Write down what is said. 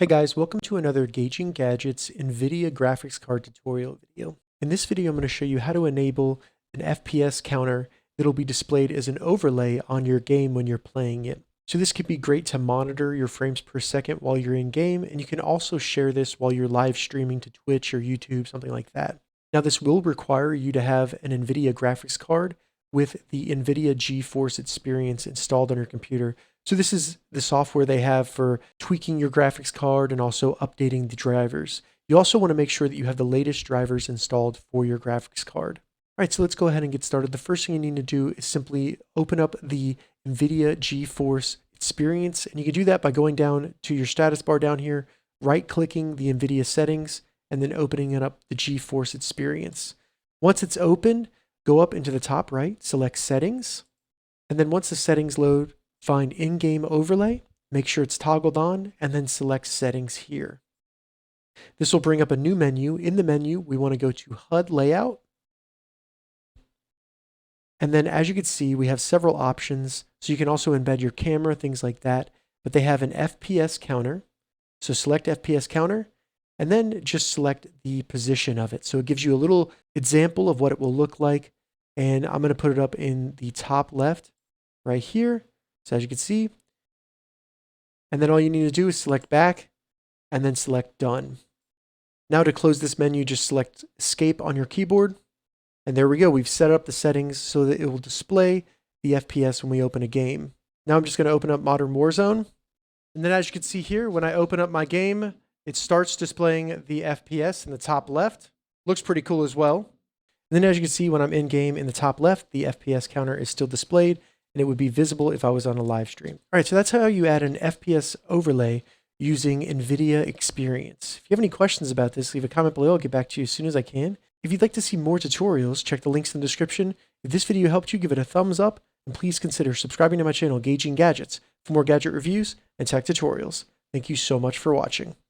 Hey guys, welcome to another Gauging Gadgets Nvidia graphics card tutorial video. In this video, I'm going to show you how to enable an FPS counter that'll be displayed as an overlay on your game when you're playing it. So this could be great to monitor your frames per second while you're in game, and you can also share this while you're live streaming to Twitch or YouTube, something like that. Now this will require you to have an Nvidia graphics card with the Nvidia GeForce Experience installed on your computer. So this is the software they have for tweaking your graphics card and also updating the drivers. You also want to make sure that you have the latest drivers installed for your graphics card. All right, so let's go ahead and get started. The first thing you need to do is simply open up the Nvidia GeForce Experience, and you can do that by going down to your status bar down here, right-clicking the Nvidia settings, and then opening up the GeForce Experience. Once it's opened, go up into the top right, select Settings, and then once the settings load, find in-game overlay, make sure it's toggled on, and then select settings here. This will bring up a new menu. In the menu, we want to go to HUD layout. And then as you can see, we have several options. So you can also embed your camera, things like that, but they have an FPS counter. So select FPS counter, and then just select the position of it. So it gives you a little example of what it will look like. And I'm going to put it up in the top left right here. So as you can see, and then all you need to do is select back and then select done. Now to close this menu, just select escape on your keyboard. And there we go. We've set up the settings so that it will display the FPS when we open a game. Now I'm just going to open up Modern Warzone. And then as you can see here, when I open up my game, it starts displaying the FPS in the top left. Looks pretty cool as well. And then as you can see, when I'm in game in the top left, the FPS counter is still displayed, and it would be visible if I was on a live stream. All right, so that's how you add an FPS overlay using Nvidia Experience. If you have any questions about this, leave a comment below. I'll get back to you as soon as I can. If you'd like to see more tutorials, check the links in the description. If this video helped you, give it a thumbs up, and please consider subscribing to my channel, Gauging Gadgets, for more gadget reviews and tech tutorials. Thank you so much for watching.